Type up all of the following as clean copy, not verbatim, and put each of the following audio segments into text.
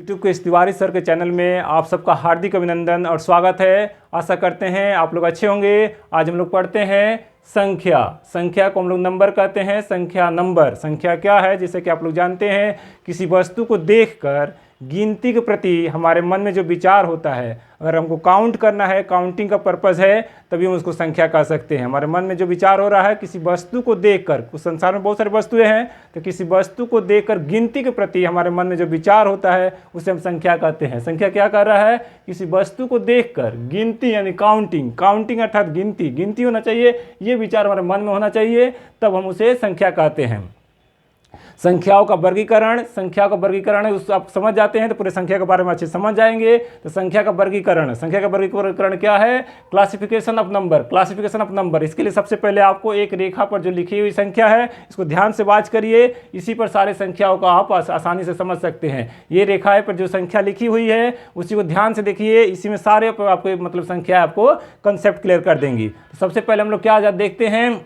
YouTube के इस Tiwari sir के चैनल में आप सबका हार्दिक अभिनंदन और स्वागत है। आशा करते हैं आप लोग अच्छे होंगे। आज हम लोग पढ़ते हैं संख्या। संख्या को हम लोग नंबर कहते हैं। संख्या नंबर, संख्या क्या है? जैसे कि आप लोग जानते हैं, किसी वस्तु को देखकर गिनती के प्रति हमारे मन में जो विचार होता है, अगर हमको काउंट करना है, काउंटिंग का पर्पज़ है, तभी हम उसको संख्या कह सकते हैं। हमारे मन में जो विचार हो रहा है किसी वस्तु को देखकर, कुछ संसार में बहुत सारी वस्तुएं हैं, तो किसी वस्तु को देखकर गिनती के प्रति हमारे मन में जो विचार होता है उसे हम संख्या कहते हैं। संख्या क्या कर रहा है? किसी वस्तु को देखकर गिनती यानी काउंटिंग, काउंटिंग अर्थात गिनती, गिनती होना चाहिए, ये विचार हमारे मन में होना चाहिए, तब हम उसे संख्या कहते हैं। संख्याओं का वर्गीकरण, संख्या का वर्गीकरण है, उसको आप समझ जाते हैं तो पूरे संख्या के बारे में अच्छे समझ जाएंगे। तो संख्या का वर्गीकरण, संख्या का वर्गीकरण क्या है? Classification of number, classification of number. इसके लिए सबसे पहले आपको एक रेखा पर जो लिखी हुई संख्या है इसको ध्यान से वाच करिए, इसी पर सारे संख्याओं का आप आसानी से समझ सकते हैं। ये रेखा पर जो संख्या लिखी हुई है उसी को ध्यान से देखिए, इसी में सारे आपको मतलब संख्या आपको कंसेप्ट क्लियर कर देंगी। तो सबसे पहले हम लोग क्या देखते हैं,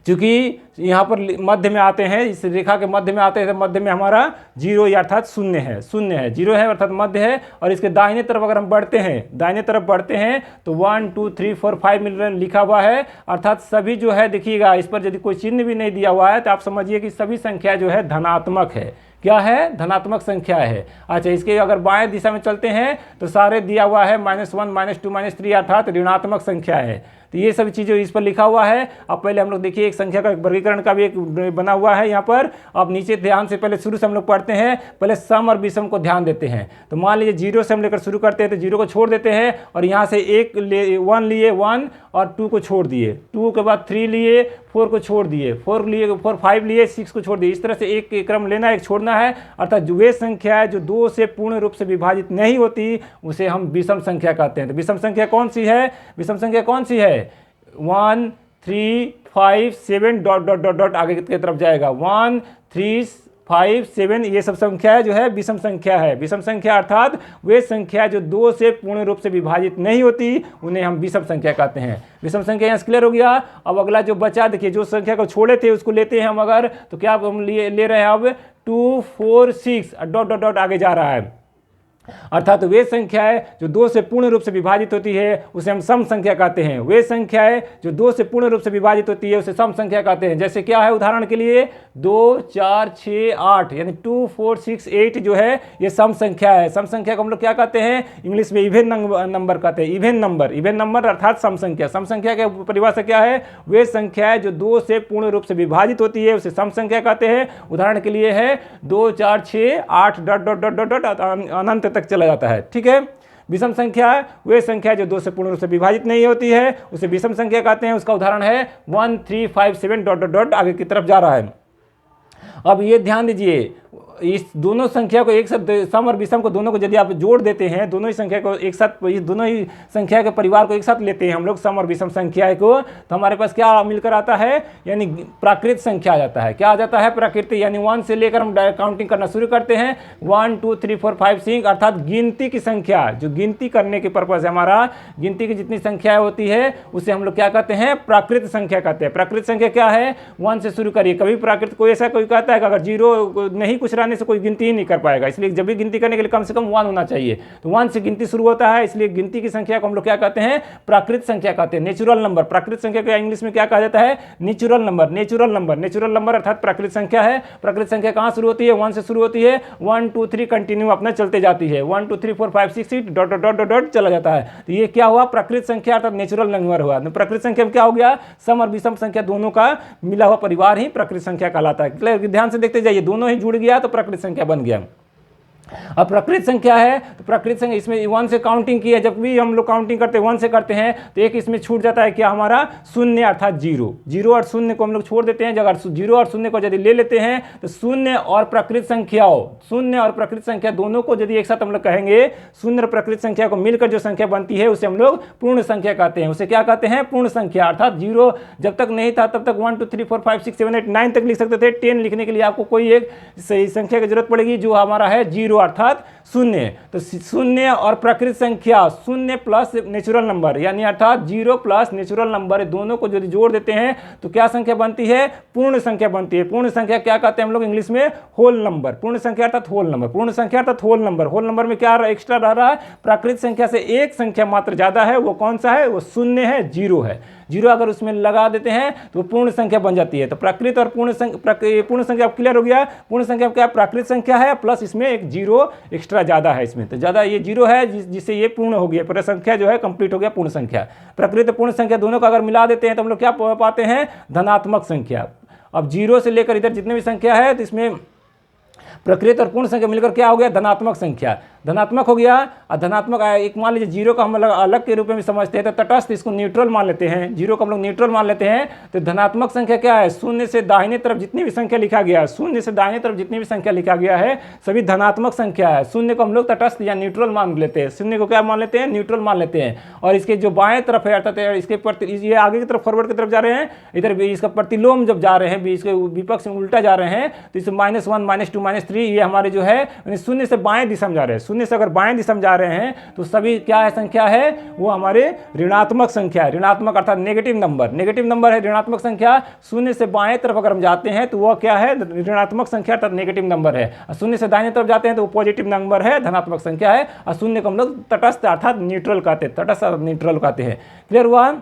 क्योंकि यहाँ पर मध्य में आते हैं, इस रेखा के मध्य में आते हैं, तो मध्य में हमारा जीरो अर्थात शून्य है, शून्य है, जीरो है अर्थात मध्य है। और इसके दाहिने तरफ अगर हम बढ़ते हैं, दाहिने तरफ बढ़ते हैं तो 1 2 3 4 5 मिलियन लिखा हुआ है, अर्थात सभी जो है देखिएगा, इस पर यदि कोई चिन्ह भी नहीं दिया हुआ है तो आप समझिए कि सभी संख्या जो है धनात्मक है। क्या है? धनात्मक संख्या है। अच्छा, इसके अगर बाएं दिशा में चलते हैं तो सारे दिया हुआ है -1 -2 -3 अर्थात ऋणात्मक संख्या है। तो ये सभी चीज़ें इस पर लिखा हुआ है। अब पहले हम लोग देखिए, एक संख्या का वर्गीकरण का भी एक बना हुआ है यहाँ पर। अब नीचे ध्यान से पहले शुरू से हम लोग पढ़ते हैं, पहले सम और विषम को ध्यान देते हैं। तो मान लीजिए जीरो से हम लेकर शुरू करते हैं, तो जीरो को छोड़ देते हैं और यहाँ से 1 लिए 1 और 2 को छोड़ दिए, 2 के बाद 3 लिए, 4 को छोड़ दिए, 5 लिए, 6 को छोड़ दिए। इस तरह से एक क्रम लेना, एक छोड़ना है। अर्थात जो वे संख्या है जो 2 से पूर्ण रूप से विभाजित नहीं होती उसे हम विषम संख्या कहते हैं। तो विषम संख्या कौन सी है? विषम संख्या कौन सी है? 1 3 5 7 डॉट डॉट डॉट डॉट आगे की तरफ जाएगा। 1 3 5 7 ये सब संख्या जो है विषम संख्या है। विषम संख्या अर्थात वे संख्या जो 2 से पूर्ण रूप से विभाजित नहीं होती उन्हें हम विषम संख्या कहते हैं। विषम संख्या यहाँ क्लियर हो गया। अब अगला जो बचा, देखिए जो संख्या को छोड़े थे उसको लेते हैं हम अगर, तो क्या हम ले रहे हैं अब 2 4 6 डॉट डॉट डॉट आगे जा रहा है। अर्थात वे संख्याएं जो 2 से पूर्ण रूप से विभाजित होती है उसे हम सम संख्या कहते हैं। वे संख्याएं जो 2 से पूर्ण रूप से विभाजित होती है उसे सम संख्या कहते हैं। जैसे क्या है? उदाहरण के लिए 2 4 6 8 यानी 2 4 6 8 जो है ये सम संख्या है। सम संख्या को हम लोग क्या कहते हैं? इंग्लिश में इवन नंबर कहते हैं। इवन नंबर, इवन नंबर अर्थात सम संख्या। सम संख्या की परिभाषा क्या है? वे संख्याएं जो 2 से पूर्ण रूप से विभाजित होती है उसे सम संख्या कहते हैं। उदाहरण के लिए है 2 4 6 8 dot dot dot dot dot अनंत तक चला जाता है। ठीक है। विषम संख्या वे संख्या जो 2 से पूर्ण रूप से विभाजित नहीं होती है उसे विषम संख्या कहते हैं। उसका उदाहरण है 1 3 5 7 डॉट डॉट डॉट आगे की तरफ जा रहा है। अब ये ध्यान दीजिए, इस दोनों संख्या को एक साथ, सम और विषम को दोनों को यदि आप जोड़ देते हैं, दोनों ही संख्या को एक साथ, इस दोनों ही संख्या के परिवार को एक साथ लेते हैं हम लोग सम और विषम संख्या को, तो हमारे पास क्या मिलकर आता है? यानी प्राकृत संख्या आ जाता है। क्या आ जाता है? प्राकृतिक। यानी 1 से लेकर हम काउंटिंग करना शुरू करते हैं 1 2 3 4 5 6 अर्थात गिनती की संख्या, जो गिनती करने के पर्पज है हमारा, गिनती की जितनी संख्या होती है उसे हम लोग क्या कहते हैं? प्राकृत संख्या कहते हैं। प्राकृत संख्या क्या है? 1 से शुरू करिए। कभी प्राकृत कोई ऐसा कोई कहता है कि अगर जीरो नहीं कुछ से कोई गिनती ही नहीं कर पाएगा, इसलिए जब भी गिनती करने के लिए कम से कम 1 होना चाहिए। तो 1 से गिनती शुरू होता है, इसलिए गिनती की संख्या को हम लोग क्या कहते हैं? प्राकृत संख्या कहते हैं। नेचुरल नंबर, प्राकृत संख्या को इंग्लिश में क्या कहा जाता है? Natural number. Natural number, natural number अर्थात प्राकृत संख्या है। प्राकृत संख्या कहां शुरू होती है? 1 से शुरू होती है, 1 2 3 कंटिन्यू अपना चलते जाती है, 1 2 3 4 5 6 8 डॉट डॉट डॉट डॉट चला जाता है। तो ये क्या हुआ? प्राकृत संख्या अर्थात नेचुरल नंबर हुआ। तो प्राकृत संख्या में क्या हो गया? सम और विषम संख्या दोनों का मिला हुआ परिवार ही प्राकृत संख्या कहलाता है। ध्यान से देखते जाइए, दोनों ही जुड़ गया तो प्राकृत संख्या बन गया। अब प्रकृत संख्या है तो प्रकृत संख्या इसमें 1 से काउंटिंग की है। जब भी हम लोग काउंटिंग करते हैं 1 से करते हैं तो एक इसमें छूट जाता है क्या? हमारा शून्य अर्थात जीरो। जीरो और शून्य को हम लोग छोड़ देते हैं। अगर जीरो और शून्य को यदि ले लेते हैं तो शून्य और प्रकृत संख्याओं, शून्य और प्रकृत संख्या दोनों को यदि एक साथ हम लोग कहेंगे, शून्य और प्रकृत संख्या को मिलकर जो संख्या बनती है उसे हम लोग पूर्ण संख्या कहते हैं। उसे क्या कहते हैं? पूर्ण संख्या। अर्थात जीरो जब तक नहीं था तब तक 1 2 3 4 5 6 7 8 9 तक लिख सकते थे। 10 लिखने के लिए आपको कोई एक सही संख्या की जरूरत पड़ेगी जो हमारा है जीरो अर्थात शून्य। तो शून्य और प्रकृत संख्या, शून्य प्लस नेचुरल नंबर, यानी अर्थात 0 प्लस नेचुरल नंबर, दोनों को यदि जोड़ देते हैं तो क्या संख्या बनती है? पूर्ण संख्या बनती है। पूर्ण संख्या क्या कहते हैं हम लोग इंग्लिश में? Whole number. पूर्ण संख्या अर्थात होल नंबर, पूर्ण संख्या अर्थात होल नंबर। होल नंबर में क्या एक्स्ट्रा रह रहा है? प्राकृत संख्या से एक संख्या मात्र ज्यादा है, वो कौन सा है? वो शून्य है, 0 है। 0 अगर उसमें लगा देते हैं तो पूर्ण संख्या बन जाती है। तो प्राकृत और पूर्ण संख्या अब क्लियर हो गया। पूर्ण संख्या क्या? प्राकृत संख्या है प्लस इसमें एक 0 एक्स्ट्रा ज्यादा है इसमें, तो ज्यादा ये 0 है जिससे ये पूर्ण हो गया, पूर्ण संख्या जो है कंप्लीट हो गया पूर्ण संख्या। प्रकृत पूर्ण संख्या दोनों को अगर मिला देते हैं तो हम लोग क्या पाते हैं? धनात्मक संख्या। अब 0 से लेकर इधर जितने भी संख्या है तो इसमें प्रकृत और पूर्ण संख्या मिलकर क्या हो गया? धनात्मक संख्या। धनात्मक हो गया। और धनात्मक एक मान लीजिए 0 को हम अलग के रूप में समझते हैं तो तटस्थ इसको न्यूट्रल मान लेते हैं, 0 को हम लोग न्यूट्रल मान लेते हैं। तो धनात्मक संख्या क्या है? शून्य से दाहिने तरफ जितनी भी संख्या लिखा गया है, शून्य से दाहिने तरफ जितनी भी संख्या लिखा गया है सभी धनात्मक संख्या है। शून्य को हम लोग तटस्थ या न्यूट्रल मान लेते हैं, शून्य को क्या मान लेते हैं? न्यूट्रल मान लेते हैं। और इसके जो बाएं तरफ है अर्थात इसके ये आगे की तरफ फॉरवर्ड की तरफ जा रहे हैं, इधर इसका प्रतिलोम जब जा रहे हैं, इसके विपक्ष में उल्टा जा रहे हैं, तो इसे -1 -2 -3 ये हमारे जो है शून्य से बाएं दिशा में जा रहे हैं। शून्य से अगर बाएं दिशा में जा रहे हैं तो सभी क्या है? संख्या है वो हमारे ऋणात्मक संख्या है। ऋणात्मक अर्थात नेगेटिव नंबर, नेगेटिव नंबर है ऋणात्मक संख्या। शून्य से बाएं तरफ अगर हम जाते हैं तो वह क्या है? ऋणात्मक संख्या अर्थात नेगेटिव नंबर है। और शून्य से दाहिने तरफ जाते हैं तो वो पॉजिटिव नंबर है, धनात्मक संख्या है। और शून्य को हम लोग तटस्थ अर्थात न्यूट्रल कहते हैं, तटस्थ न्यूट्रल कहते हैं। क्लियर हुआ?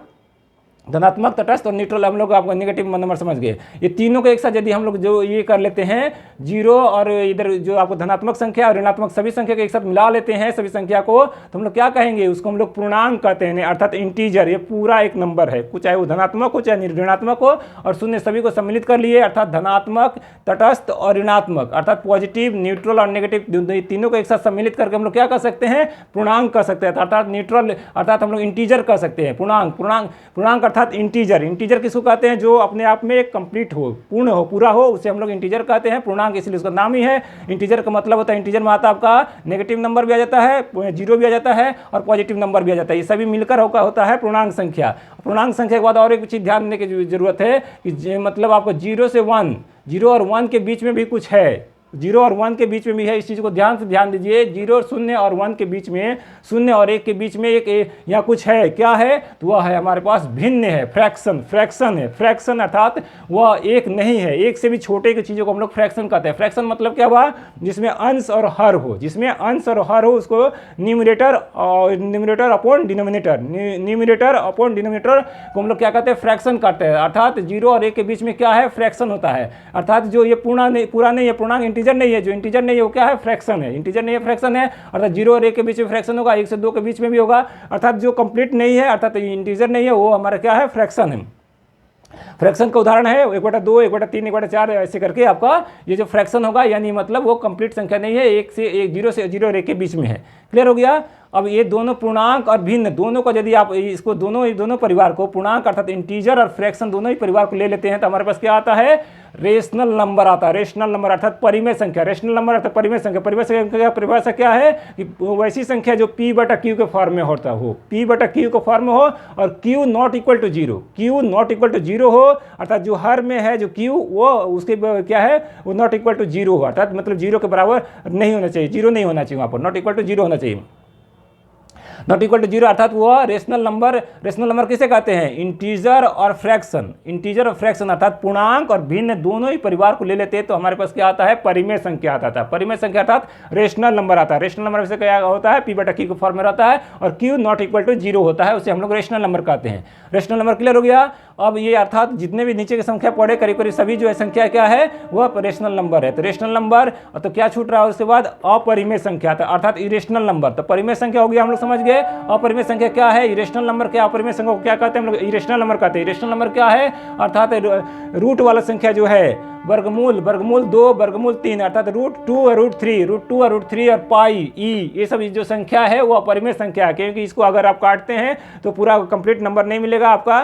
धनात्मक, तटस्थ और न्यूट्रल हम लोग आपको नेगेटिव नंबर समझ गए। ये तीनों को एक साथ यदि हम लोग जो ये कर लेते हैं 0 और इधर जो आपको धनात्मक संख्या और ऋणात्मक सभी संख्या को एक साथ मिला लेते हैं सभी संख्या को, तो हम लोग क्या कहेंगे? उसको हम लोग पूर्णांक कहते हैं अर्थात इंटीजर। ये पूरा एक नंबर है, चाहे वो धनात्मक हो चाहे ऋणात्मक हो, और शून्य सभी को सम्मिलित कर लिए अर्थात धनात्मक, तटस्थ और ऋणात्मक अर्थात पॉजिटिव, न्यूट्रल और नेगेटिव तीनों को एक साथ सम्मिलित करके हम लोग क्या कर सकते हैं? पूर्णांक कर सकते हैं अर्थात न्यूट्रल अर्थात हम लोग इंटीजर कर सकते हैं। पूर्णांक अर्थात इंटीजर। इंटीजर किसको कहते हैं? जो अपने आप में एक कंप्लीट हो, पूर्ण हो, पूरा हो, उसे हम लोग इंटीजर कहते हैं। पूर्णांक इसलिए उसका नाम ही है इंटीजर का मतलब होता है इंटीजर में आता है आपका नेगेटिव नंबर भी आ जाता है, 0 भी आ जाता है और पॉजिटिव नंबर भी आ जाता है। ये सभी मिलकर होता है पूर्णांक संख्या। पूर्णांक संख्या के बाद और एक चीज ध्यान देने की जरूरत है कि मतलब आपको 0 से 1, 0 और 1 के बीच में भी कुछ है, 0 और 1 के बीच में भी है। इस चीज़ को ध्यान से ध्यान दीजिए। 0 0 और 1 के बीच में, 0 और 1 के बीच में एक या कुछ है, क्या है? तो वह है हमारे पास भिन्न है, फ्रैक्शन है। फ्रैक्शन अर्थात वह एक नहीं है, एक से भी छोटे की चीज़ों को हम लोग फ्रैक्शन कहते हैं। फ्रैक्शन मतलब क्या हुआ? जिसमें अंश और हर हो, जिसमें अंश और हर हो उसको numerator upon denominator, numerator upon denominator को हम लोग क्या कहते हैं? फ्रैक्शन कहते हैं। अर्थात 0 और 1 के बीच में क्या है? फ्रैक्शन होता है। अर्थात जो ये पूरा नहीं है, पूर्णांक इंटीजर नहीं है, जो इंटीजर नहीं है वो क्या है? फ्रैक्शन है। इंटीजर नहीं है, फ्रैक्शन है। अर्थात 0 और 1 के बीच में फ्रैक्शन होगा, 1 से 2 के बीच में भी होगा। अर्थात जो कंप्लीट नहीं है अर्थात इंटीजर नहीं है वो हमारा क्या है? फ्रैक्शन है। फ्रैक्शन का उदाहरण है 1/2, 1/3, 1/4 ऐसे करके आपका ये जो फ्रैक्शन होगा, यानी मतलब वो कंप्लीट संख्या नहीं है, 0 और 1 के बीच में है। क्लियर हो गया? अब ये दोनों पूर्णांक और भिन्न दोनों को यदि आप इसको दोनों परिवार को पूर्णांक अर्थात इंटीजर और फ्रैक्शन दोनों ही परिवार को ले लेते हैं तो हमारे पास क्या आता है? रेशनल नंबर आता है। रेशनल नंबर अर्थात परिमेय संख्या। रेशनल नंबर अर्थात परिमेय संख्या। परिमेय संख्या परिभाषा क्या है? कि वैसी संख्या जो P/Q के फॉर्म में होता हो, P/Q के फॉर्म में हो और Q not equal to 0, Q not equal to 0 हो, अर्थात जो हर में है जो Q वो उसके क्या है? वो नॉट इक्वल टू 0 हो, अर्थात मतलब 0 के बराबर नहीं होना चाहिए, 0 नहीं होना चाहिए, वहाँ पर नॉट इक्वल टू 0 होना चाहिए। नॉट इक्वल टू 0 अर्थात वह रेशनल नंबर किसे कहते हैं? इंटीजर और फ्रैक्शन। इंटीजर और फ्रैक्शन अर्थात पूर्णांक और भिन्न दोनों ही परिवार को ले लेते हैं तो हमारे पास क्या आता है? परिमेय संख्या आता है। परिमेय संख्या अर्थात रेशनल नंबर आता है। रेशनल नंबर से क्या होता है? P/Q के फॉर्म में रहता है और Q नॉट इक्वल टू 0 होता है, उसे हम लोग रेशनल नंबर कहते हैं। रेशनल नंबर क्लियर हो गया? अब ये अर्थात जितने भी नीचे की संख्या पढ़े करीब करीब सभी जो है संख्या क्या है? वह रेशनल नंबर है। तो रेशनल नंबर तो क्या छूट रहा है? उसके बाद अपरिमेय संख्या अर्थात इरेशनल नंबर। तो परिमेय संख्या हो गया, हम लोग समझ गए। अपरिमेय संख्या क्या है? Irrational number. क्या अपरिमेय संख्या को क्या कहते हैं हम लोग? इरेशनल नंबर कहते हैं। इरेशनल नंबर क्या है? अर्थात रूट वाला संख्या जो है, वर्गमूल 2, वर्गमूल 3 अर्थात √2 और √3 और पाई ई, ये सब जो संख्या है वो अपरिमेय संख्या है, क्योंकि इसको अगर आप काटते हैं तो पूरा कंप्लीट नंबर नहीं मिलेगा आपका,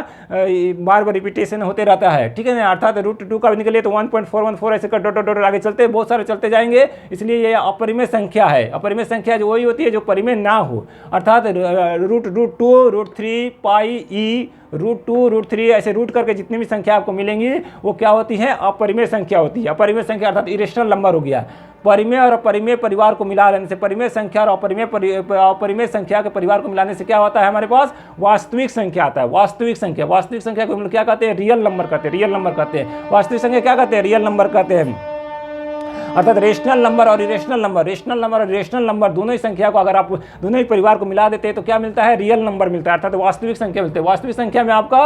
बार बार रिपीटेशन होते रहता है। ठीक है ना? अर्थात √2 का निकले तो 1.414 ऐसे कर डॉट आगे चलते बहुत सारे चलते जाएंगे, इसलिए ये अपरिमेय संख्या है। अपरिमेय संख्या जो वही होती है जो परिमेय ना हो, अर्थात √2, √3, पाई ई, √2, √3 ऐसे रूट करके जितनी भी संख्या आपको मिलेंगी वो क्या होती है? अपरिमेय संख्या होती है। अपरिमेय संख्या अर्थात इरेशनल नंबर हो गया। परिमेय और अपरिमेय परिवार को मिला लेने से, परिमेय संख्या और अपरिमेय संख्या के परिवार को मिलाने से क्या होता है, हमारे पास वास्तविक संख्या आता है। वास्तविक संख्या को हम लोग क्या कहते हैं, रियल नंबर कहते हैं, रियल नंबर कहते हैं। वास्तविक संख्या क्या कहते हैं, रियल नंबर कहते हैं। अर्थात रेशनल नंबर और इरेशनल नंबर दोनों ही संख्या को अगर आप दोनों ही परिवार को मिला देते हैं तो क्या मिलता है, रियल नंबर मिलता है, अर्थात वास्तविक संख्या मिलती है। वास्तविक संख्या में आपका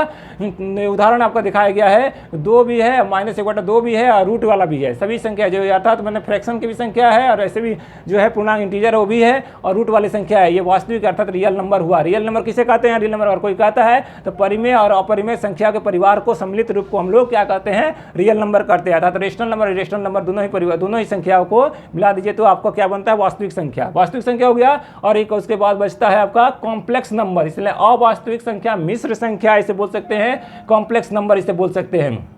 उदाहरण आपका दिखाया गया है, 2 भी है, -1/2 भी है और रूट वाला भी है। सभी संख्या जो अर्थात मैंने फ्रैक्शन की भी संख्या है और ऐसे भी जो है पूर्णांक इंटीजर वो भी है और रूट वाली संख्या है, ये वास्तविक अर्थात रियल नंबर हुआ। रियल नंबर किसे कहते हैं, रियल नंबर और कोई कहता है तो परिमेय और अपरिमेय संख्या के परिवार को सम्मिलित रूप को हम लोग क्या कहते हैं, रियल नंबर कहते हैं। अर्थात रेशनल नंबर और इरेशनल नंबर दोनों ही संख्याओं को मिला दीजिए तो आपको क्या बनता है, वास्तविक संख्या। वास्तविक संख्या हो गया और एक उसके बाद बचता है आपका कॉम्प्लेक्स नंबर, इसलिए अवास्तविक संख्या, मिश्र संख्या इसे बोल सकते हैं, कॉम्प्लेक्स नंबर इसे बोल सकते हैं।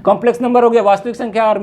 कॉम्प्लेक्स नंबर हो गया वास्तविक संख्या और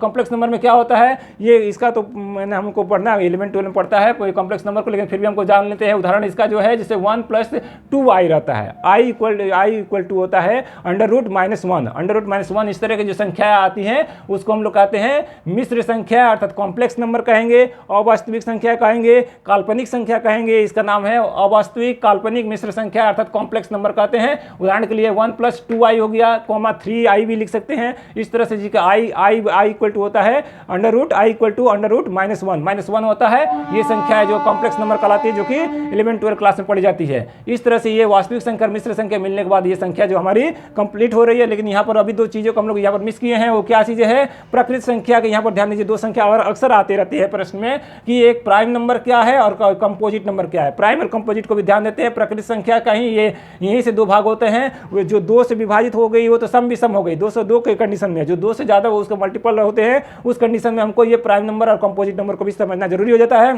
कॉम्प्लेक्स नंबर में क्या होता है, ये इसका तो मैंने हमको पढ़ना है, 11 12 में पढ़ता है कोई कॉम्प्लेक्स नंबर को, लेकिन फिर भी हमको जान लेते हैं। उदाहरण इसका जो है जैसे 1 + 2i रहता है, i इक्वल टू होता है √-1 इस तरह की जो संख्या आती हैं उसको हम लोग कहते हैं मिश्र संख्या अर्थात कॉम्प्लेक्स नंबर कहेंगे, अवास्तविक संख्या कहेंगे, काल्पनिक संख्या कहेंगे। इसका नाम है अवास्तविक काल्पनिक मिश्र संख्या अर्थात कॉम्प्लेक्स नंबर कहते हैं। उदाहरण के लिए 1 + 2i हो गया, 3i भी लिख सकते हैं। इस तरह से जी का i इक्वल टू होता है √i इक्वल टू √-1 होता है। ये संख्या है जो कॉम्प्लेक्स नंबर कहलाती है, जो कि 11 12 क्लास में पढ़ी जाती है। इस तरह से ये वास्तविक संख्या और मिश्र संख्या मिलने के बाद ये संख्या जो हमारी कंप्लीट हो रही है। लेकिन यहाँ पर अभी 2 चीज़ों को हम लोग यहाँ पर मिस किए हैं, वो क्या चीज़ें हैं, प्रकृत संख्या के यहाँ पर ध्यान दीजिए। 2 संख्या और अक्सर आती रहती है प्रश्न में कि एक प्राइम नंबर क्या है और कंपोजिट नंबर क्या है। प्राइम और कंपोजिट को भी ध्यान देते हैं। प्रकृत संख्या का ही ये यहीं से 2 भाग होते हैं, जो 2 से विभाजित हो गई वो तो सम विषम हो गई, 202 के कंडीशन में, जो 2 से ज़्यादा वो उसके मल्टीपल होते हैं, उस कंडीशन में हमको ये प्राइम नंबर और कंपोजिट नंबर को भी समझना जरूरी हो जाता है।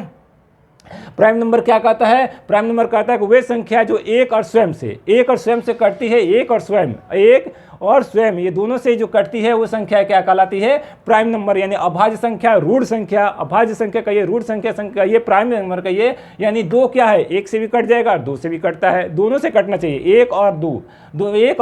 प्राइम नंबर क्या कहता है, प्राइम नंबर कहता है कि वे संख्या जो एक और स्वयं से कटती है, एक और स्वयं ये दोनों से जो कटती है वो संख्या क्या कहलाती है, प्राइम नंबर। यानी अभाज्य संख्या, रूढ़ संख्या, अभाज्य संख्या का ये रूढ़ संख्या ये प्राइम नंबर का ये, यानी 2 क्या है, 1 से भी कट जाएगा और 2 से भी कटता है, दोनों से कटना चाहिए, 1 और 2, 1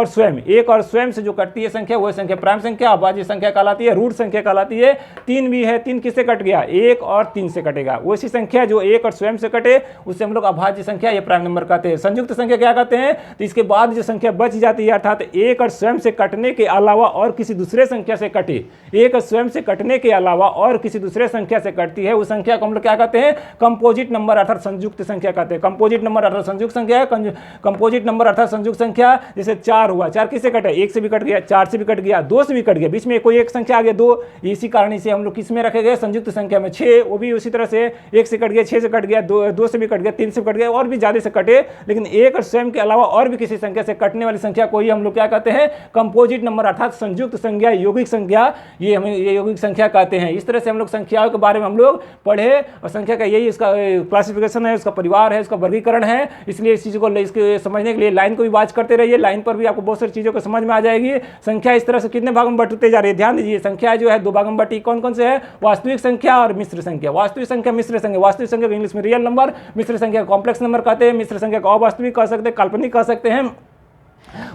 और स्वयं से जो कटती है संख्या वो संख्या प्राइम संख्या, अभाज्य संख्या कहलाती है, रूढ़ संख्या कहलाती है। 3 भी है, 3 किससे कट गया, 1 और 3 से कटेगा, वैसी संख्या जो 1 और स्वयं से कटे उससे हम लोग अभाज्य संख्या ये प्राइम नंबर कहते हैं। संयुक्त संख्या क्या कहते हैं, तो इसके बाद जो संख्या बच जाती है अर्थात 1 और स्वयं से कटने के अलावा और किसी दूसरे संख्या से कटे, 1 स्वयं से कटने के अलावा और किसी दूसरे संख्या से कटती है, उस संख्या को हम लोग क्या कहते हैं, कंपोजिट नंबर अर्थात संयुक्त संख्या कहते हैं। कंपोजिट नंबर अर्थात संयुक्त संख्या, कंपोजिट नंबर अर्थात संयुक्त संख्या। जैसे 4 हुआ, 4 किससे कटे, 1 से भी कट गया, 4 से भी कट गया, 2 से भी कट गया, बीच में कोई एक संख्या आ गया 2, इसी कारण इसे हम लोग किस में रखे गए, संयुक्त संख्या में। 6 वो भी उसी तरह से 1 से कट गया, 6 से कट गया, 2 से भी कट गया, 3 से कट गया और भी ज्यादा से कटे, लेकिन 1 और स्वयं के अलावा और भी किसी संख्या से कटने वाली संख्या को ही हम लोग क्या कहते हैं, कंपोजिट नंबर अर्थात संयुक्त संख्या, यौगिक संख्या, ये यौगिक संख्या कहते हैं। इस तरह से हम लोग संख्याओं के बारे में हम लोग पढ़े और संख्या का यही इसका क्लासिफिकेशन है, उसका परिवार है, उसका वर्गीकरण है। इसलिए इस चीज़ को इसके समझने के लिए लाइन को भी वॉच करते रहिए, लाइन पर भी आपको बहुत सारी चीज़ों को समझ में आ जाएगी। संख्या इस तरह से कितने भाग में बंटते जा रही है, ध्यान दीजिए। संख्या जो है 2 भाग में बटी, कौन कौन से है, वास्तविक संख्या और मिश्र संख्या। वास्तविक संख्या, मिश्र संख्या। वास्तविक संख्या को इंग्लिश में रियल नंबर, मिश्र संख्या कॉम्प्लेक्स नंबर कहते हैं, मिश्र संख्या को अवास्तविक कह सकते हैं, काल्पनिक कह सकते हैं।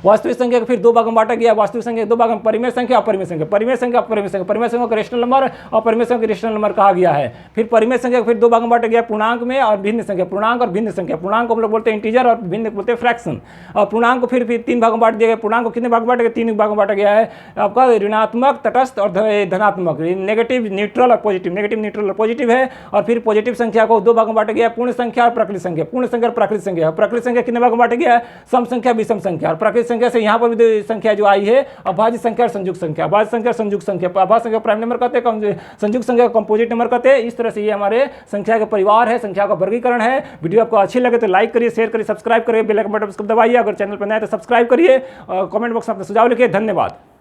वास्तविक संख्या को फिर 2 भाग में बांटा गया, वास्तविक संख्या 2 भाग में, परिमेय संख्या, अपरिमेय संख्या। परिमेय संख्या, अपरिमेय संख्या, परिमेय संख्या को रेशनल नंबर और परिमेय संख्या को रेशनल नंबर कहा गया है। फिर परिमेय संख्या को फिर 2 भाग में बांटा गया, पूर्णांक में और भिन्न संख्या। पूर्णांक और भिन्न संख्या, पूर्णांक को हम लोग बोलते हैं इंटीजर और भिन्न बोलते हैं फ्रैक्शन। और पूर्णांक को फिर 3 भाग में बांट दिया गया। पूर्णांक को कितने भाग में बांटा गया, 3 भाग में बांटा गया है आपका, ऋणात्मक, तटस्थ और धनात्मक, नेगेटिव, न्यूट्रल और पॉजिटिव। नेगेटिव, न्यूट्रल और पॉजिटिव है। और फिर पॉजिटिव संख्या को 2 भाग में बांटा गया, पूर्ण संख्या और प्राकृत संख्या। पूर्ण संख्या और प्राकृत संख्या। प्राकृत संख्या कितने भाग में बांटा गया, सम संख्या, विषम संख्या। और प्राकृत संख्या से यहाँ पर भी संख्या जो आई है अभाज्य संख्या और संयुक्त संख्या। अभाज्य संख्या और संयुक्त संख्या, अभाज्य संख्या प्राइम नंबर कहते हैं, संयुक्त संख्या कंपोजिट नंबर कहते हैं। इस तरह से ये हमारे संख्या का परिवार है, संख्या का वर्गीकरण है। वीडियो आपको अच्छी लगे तो लाइक करिए, शेयर करिए, सब्सक्राइब करिए, बेल आइकन बटन दबाइए। अगर चैनल पर नए तो सब्सक्राइब करिए और कमेंट बॉक्स में अपना सुझाव लिखिए। धन्यवाद।